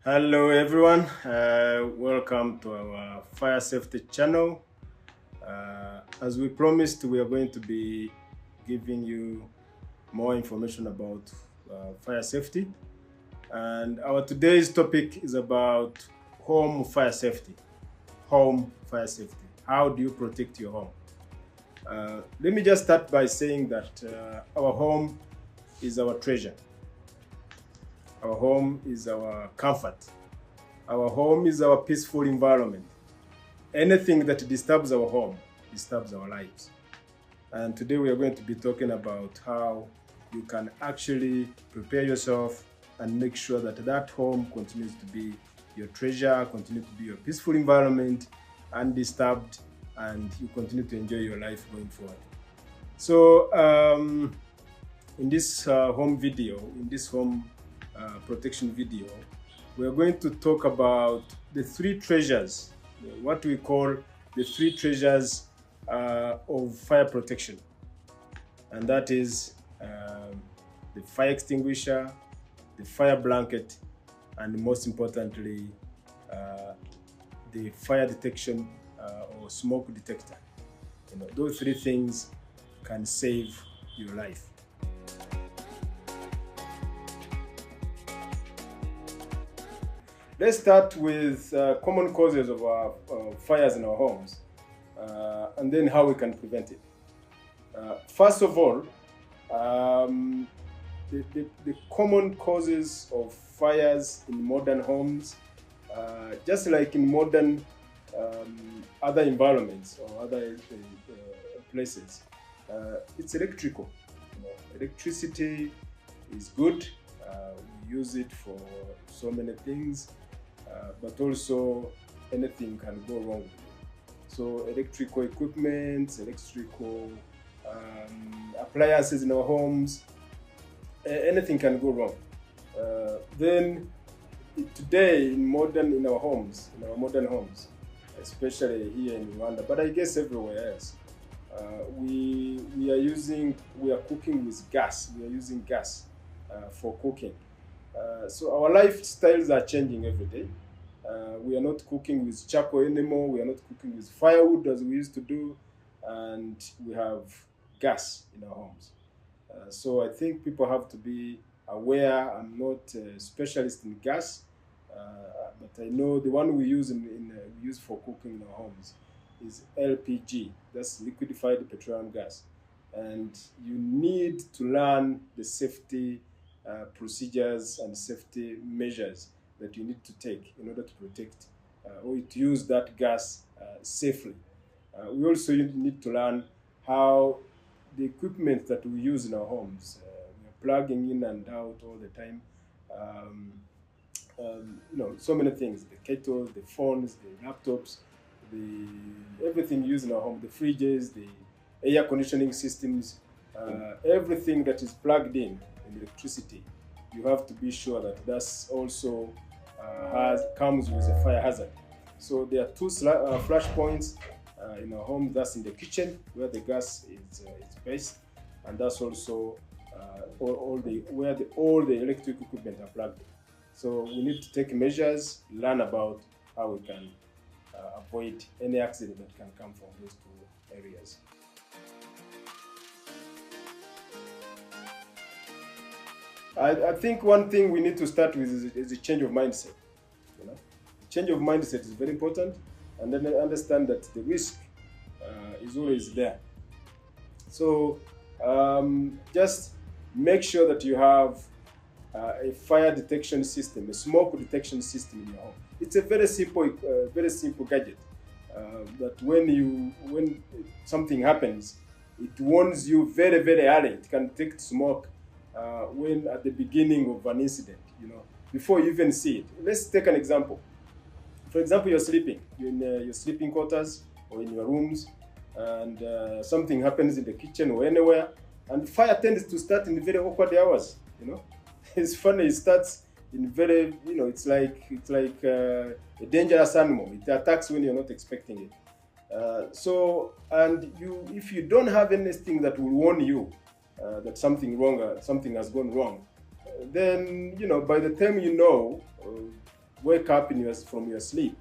Hello everyone, welcome to our fire safety channel. As we promised, we are going to be giving you more information about fire safety, and our today's topic is about home fire safety. Home fire safety. How do you protect your home? Let me just start by saying that our home is our treasure. Our home is our comfort. Our home is our peaceful environment. Anything that disturbs our home disturbs our lives. And today we are going to be talking about how you can actually prepare yourself and make sure that that home continues to be your treasure, continue to be your peaceful environment, undisturbed, and you continue to enjoy your life going forward. So in this home protection video, we are going to talk about the three treasures, what we call the three treasures of fire protection. And that is the fire extinguisher, the fire blanket, and most importantly, the fire detection or smoke detector. Those three things can save your life. Let's start with common causes of fires in our homes and then how we can prevent it. First of all, the common causes of fires in modern homes, just like in modern other environments or other places, it's electrical. Electricity is good. We use it for so many things. But also anything can go wrong with it. So electrical equipment, electrical appliances in our homes, anything can go wrong. Then today in our modern homes, especially here in Rwanda, but I guess everywhere else, we are cooking with gas. We are using gas for cooking. So our lifestyles are changing every day. We are not cooking with charcoal anymore. We are not cooking with firewood as we used to do, and we have gas in our homes. So I think people have to be aware. I'm not a specialist in gas, but I know the one we use we use for cooking in our homes is LPG. That's liquefied petroleum gas, and you need to learn the safety procedures and safety measures that you need to take in order to protect or to use that gas safely. We also need to learn how the equipment that we use in our homes, we are plugging in and out all the time. So many things, the kettles, the phones, the laptops, everything used in our home, the fridges, the air conditioning systems, everything that is plugged in electricity, you have to be sure that that's also comes with a fire hazard. So there are two flash points in our home. That's in the kitchen where the gas is based, and that's also where all the electric equipment are plugged in. So we need to take measures, learn about how we can avoid any accident that can come from those two areas. I think one thing we need to start with is a change of mindset. Change of mindset is very important, and then understand that the risk is always there. So just make sure that you have a fire detection system, a smoke detection system in your home. It's a very simple gadget that when something happens, it warns you very, very early. It can detect smoke when at the beginning of an incident, before you even see it. Let's take an example. For example, you're sleeping, you're in your sleeping quarters or in your rooms, and something happens in the kitchen or anywhere, and fire tends to start in very awkward hours. It's funny. It starts in very, it's like a dangerous animal. It attacks when you're not expecting it. If you don't have anything that will warn you that something has gone wrong, then by the time wake up from your sleep,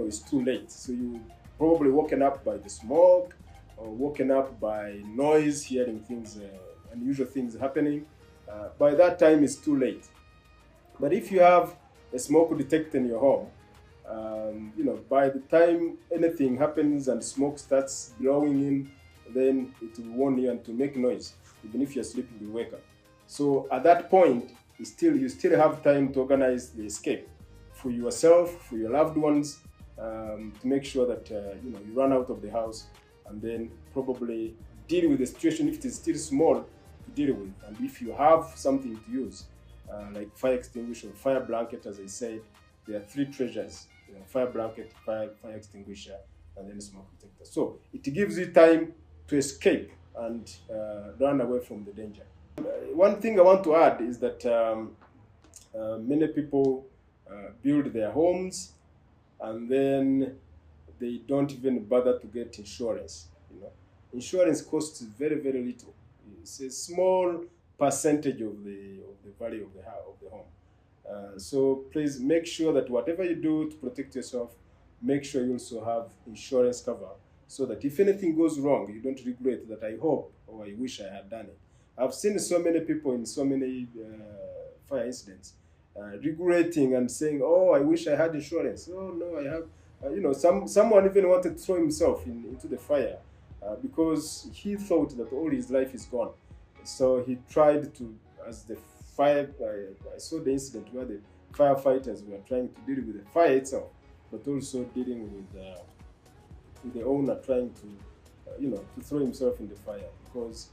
it's too late. So you probably woken up by the smoke, or woken up by noise, hearing things, unusual things happening. By that time, it's too late. But if you have a smoke detector in your home, by the time anything happens and smoke starts blowing in, then it will warn you and to make noise. Even if you're sleeping, you wake up. So at that point, you still have time to organize the escape for yourself, for your loved ones, to make sure that you run out of the house, and then probably deal with the situation if it is still small to deal with. And if you have something to use, like fire extinguisher, fire blanket, as I said, there are three treasures: fire blanket, fire extinguisher, and then smoke detector. So it gives you time to escape and run away from the danger. One thing I want to add is that many people build their homes and then they don't even bother to get insurance. Insurance costs very, very little. It's a small percentage of the value of the home. So please make sure that whatever you do to protect yourself, make sure you also have insurance cover, so that if anything goes wrong, you don't regret that I hope or I wish I had done it. I've seen so many people in so many fire incidents regretting and saying, "Oh, I wish I had insurance. Oh no, I have." Someone even wanted to throw himself into the fire because he thought that all his life is gone. So he tried to, as the fire. I saw the incident where the firefighters were trying to deal with the fire itself, but also dealing with the owner trying to, to throw himself in the fire because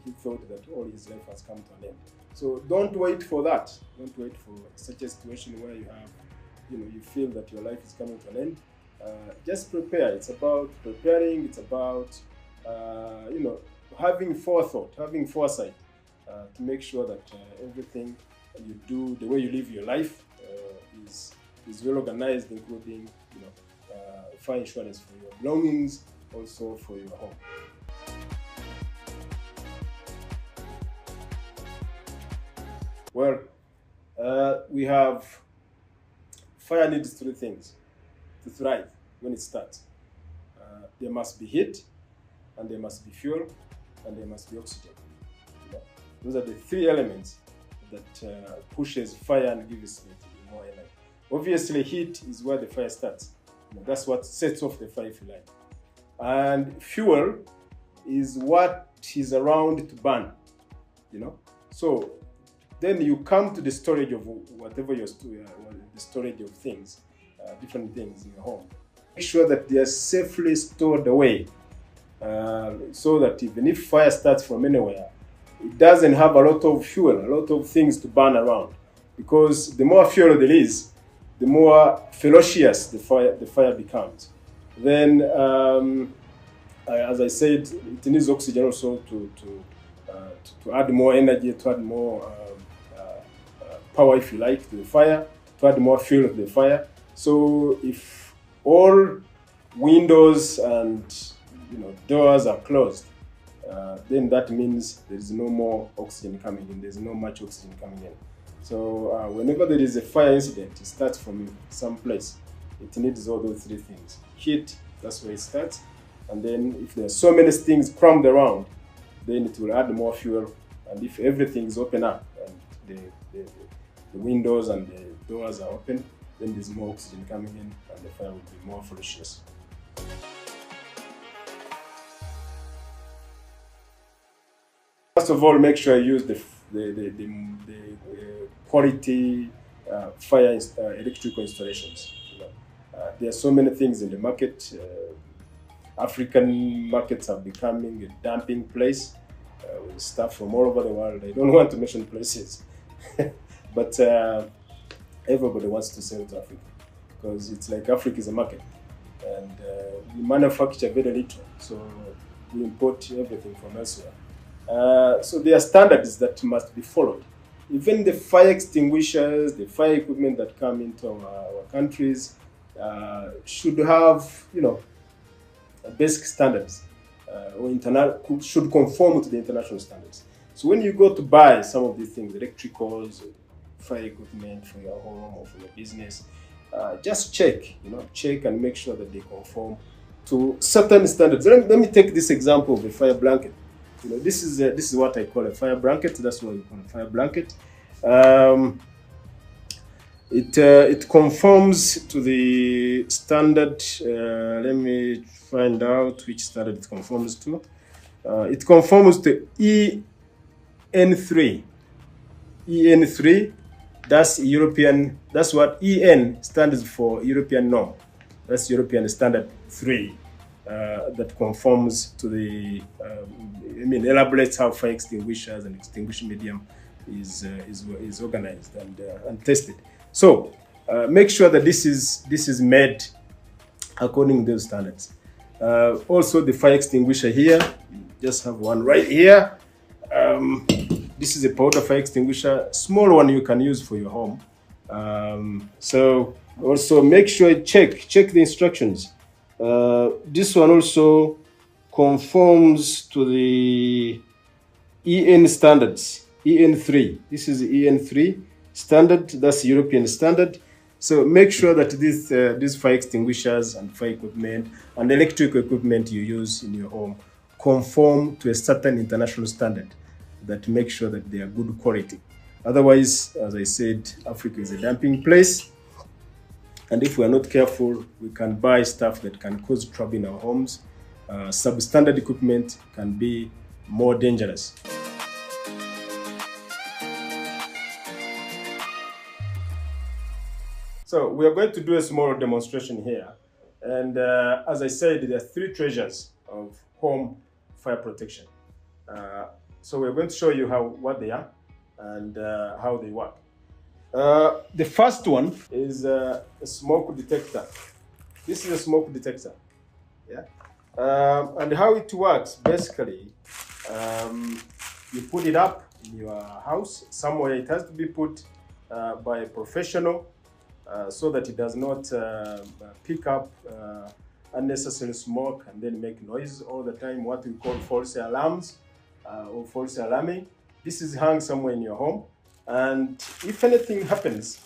he thought that all his life has come to an end. So don't wait for that. Don't wait for such a situation where you have, you feel that your life is coming to an end. Just prepare. It's about preparing. It's about, having forethought, having foresight to make sure that everything you do, the way you live your life, is well organized, including, fire insurance for your belongings, also for your home. Well, we have fire needs three things to thrive when it starts. There must be heat, and there must be fuel, and there must be oxygen. Those are the three elements that pushes fire and gives it more energy. Obviously, heat is where the fire starts. That's what sets off the fire, if you like. And fuel is what is around to burn. So then you come to the storage of whatever the storage of things, different things in your home. Make sure that they are safely stored away, so that even if fire starts from anywhere, it doesn't have a lot of fuel, a lot of things to burn around. Because the more fuel there is, the more ferocious the fire becomes. Then, as I said, it needs oxygen also to add more energy, to add more power, if you like, to the fire, to add more fuel to the fire. So if all windows and doors are closed, then that means there is no more oxygen coming in. There's no much oxygen coming in. So whenever there is a fire incident, it starts from some place. It needs all those three things. Heat, that's where it starts. And then if there are so many things crammed around, then it will add more fuel. And if everything is open up and the windows and the doors are open, then there's more oxygen coming in and the fire will be more ferocious. First of all, make sure you use the quality fire electrical installations. There are so many things in the market. African markets are becoming a dumping place with stuff from all over the world. I don't want to mention places, but everybody wants to sell to Africa because it's like Africa is a market, and we manufacture very little, so we import everything from elsewhere. So there are standards that must be followed. Even the fire extinguishers, the fire equipment that come into our countries should have, basic standards, or should conform to the international standards. So when you go to buy some of these things, electricals, fire equipment for your home or for your business, just check, check and make sure that they conform to certain standards. Let me take this example of a fire blanket. This is what I call a fire blanket. That's what we call a fire blanket. It conforms to the standard. Let me find out which standard it conforms to. It conforms to EN3. EN3. That's European. That's what EN stands for, European norm. That's European standard 3. That conforms to the, elaborates how fire extinguishers and extinguishing medium is organized and tested. So make sure that this is made according to those standards. Also, the fire extinguisher here, you just have one right here. This is a powder fire extinguisher, small one you can use for your home. So also make sure you check the instructions. This one also conforms to the EN standards, EN3. This is the EN3 standard, that's European standard. So make sure that these fire extinguishers and fire equipment and electrical equipment you use in your home conform to a certain international standard that make sure that they are good quality. Otherwise, as I said, Africa is a dumping place. And if we are not careful, we can buy stuff that can cause trouble in our homes. Substandard equipment can be more dangerous. So we are going to do a small demonstration here. And as I said, there are 3 treasures of home fire protection. So we're going to show you what they are and how they work. The first one is a smoke detector. This is a smoke detector. Yeah. And how it works, basically, you put it up in your house somewhere. It has to be put by a professional so that it does not pick up unnecessary smoke and then make noise all the time, what we call false alarms or false alarming. This is hung somewhere in your home. And if anything happens,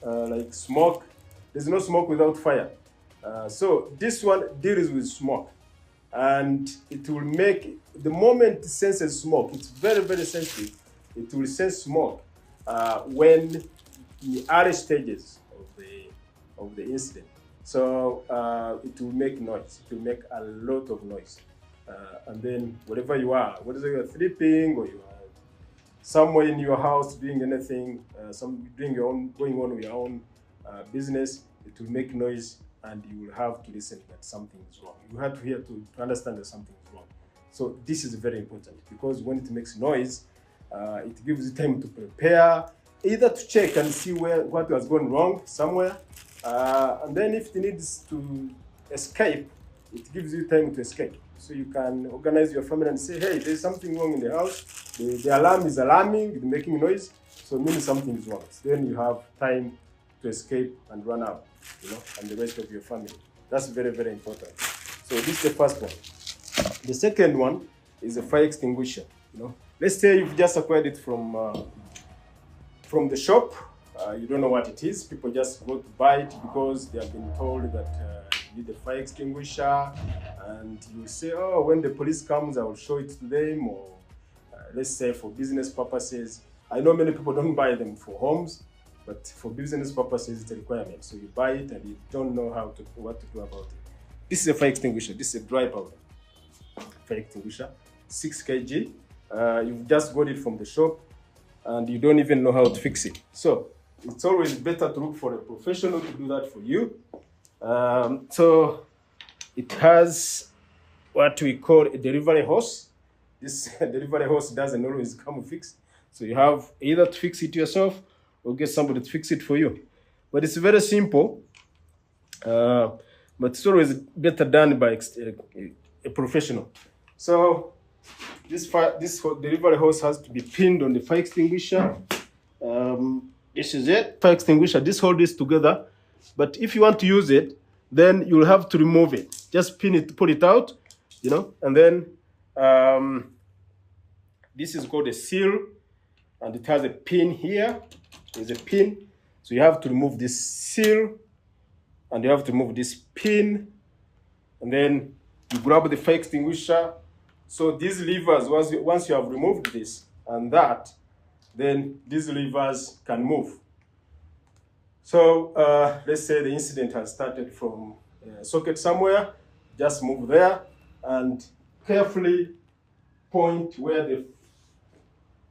like smoke, there's no smoke without fire. So this one deals with smoke. And it will make, the moment it senses smoke, it's very, very sensitive. It will sense smoke when the early stages of the incident. So it will make noise. It will make a lot of noise. And then wherever you are, whether you're sleeping or you are somewhere in your house doing anything, going on with your own business, it will make noise and you will have to listen that something is wrong. You have to hear to understand that something is wrong. So this is very important because when it makes noise, it gives you time to prepare, either to check and see what has gone wrong somewhere, and then if it needs to escape, it gives you time to escape. So you can organize your family and say, hey, there's something wrong in the house. The alarm is alarming, it's making noise, so it means something is wrong. Then you have time to escape and run out, and the rest of your family. That's very, very important. So this is the first one. The second one is a fire extinguisher. Let's say you've just acquired it from the shop. You don't know what it is. People just go to buy it because they have been told that you need a fire extinguisher, and you say, oh, when the police comes, I will show it to them, or let's say for business purposes. I know many people don't buy them for homes, but for business purposes, it's a requirement. So you buy it and you don't know what to do about it. This is a fire extinguisher. This is a dry powder fire extinguisher, 6 kg. You've just got it from the shop and you don't even know how to fix it. So it's always better to look for a professional to do that for you. So it has what we call a delivery hose. This delivery hose doesn't always come fixed. So you have either to fix it yourself or get somebody to fix it for you. But it's very simple. But it's always better done by a professional. So this delivery hose has to be pinned on the fire extinguisher. This is it, fire extinguisher. This holds this together. But if you want to use it, then you'll have to remove it. Just pin it, pull it out, and then this is called a seal, and it has a pin here. There's a pin. So you have to remove this seal, and you have to remove this pin, and then you grab the fire extinguisher. So these levers, once you have removed this and that, then these levers can move. So let's say the incident has started from a socket somewhere. Just move there and carefully point where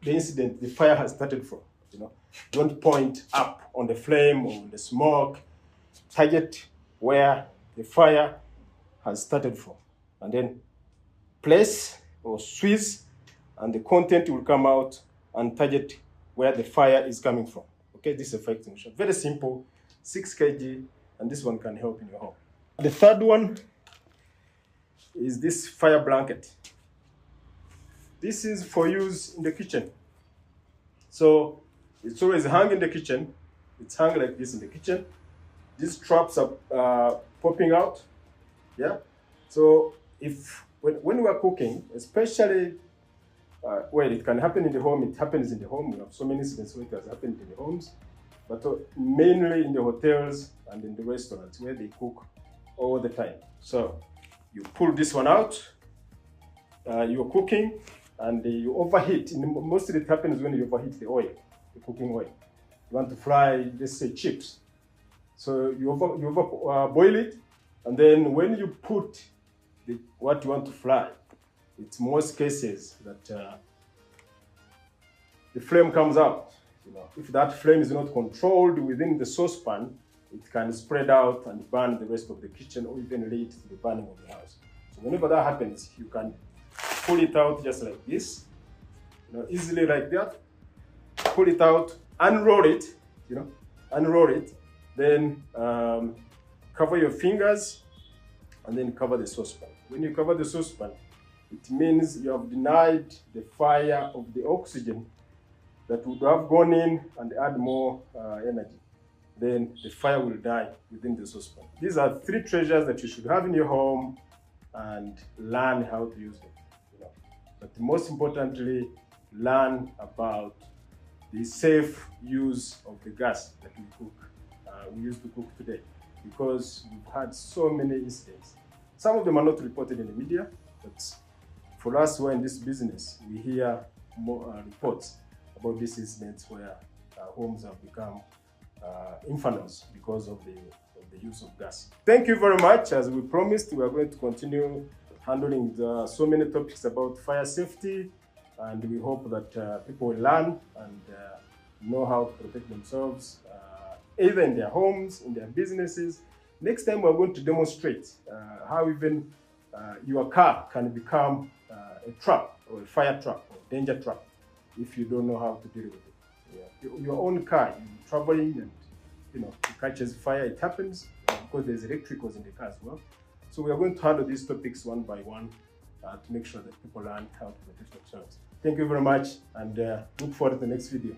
the fire has started from. You know, don't point up on the flame or on the smoke. Target where the fire has started from, and then place or squeeze, and the content will come out and target where the fire is coming from. Okay, this is a fire extinguisher. Very simple, 6 kg, and this one can help in your home. The third one is this fire blanket. This is for use in the kitchen. So it's always hung in the kitchen. It's hung like this in the kitchen. These traps are popping out. Yeah. So when we are cooking, especially well, it can happen in the home. It happens in the home. We have so many incidents where it has happened in the homes, but mainly in the hotels and in the restaurants where they cook all the time. So you pull this one out. You're cooking and you overheat. Mostly it happens when you overheat the oil, the cooking oil. You want to fry, let's say, chips. So you boil it, and then when you put what you want to fry, it's most cases that the flame comes out. You know, if that flame is not controlled within the saucepan, it can spread out and burn the rest of the kitchen, or even lead to the burning of the house. So whenever that happens, you can pull it out just like this, you know, easily like that. Pull it out, unroll it, you know, unroll it. Then cover your fingers, and then cover the saucepan. When you cover the saucepan, it means you have denied the fire of the oxygen that would have gone in and add more energy. Then the fire will die within the saucepan. These are 3 treasures that you should have in your home and learn how to use them. You know. But most importantly, learn about the safe use of the gas that we use to cook today, because we've had so many incidents. Some of them are not reported in the media, but for us who are in this business, we hear more reports about these incidents where homes have become infamous because of the use of gas. Thank you very much. As we promised, we are going to continue handling so many topics about fire safety, and we hope that people will learn and know how to protect themselves, either in their homes, in their businesses. Next time, we're going to demonstrate how even your car can become a trap, or a fire trap, or danger trap, if you don't know how to deal with it. Yeah. Your own car, you're traveling and it catches fire. It happens because there's electricals in the car as well. So we are going to handle these topics one by one to make sure that people learn how to protect themselves. Thank you very much, and look forward to the next video.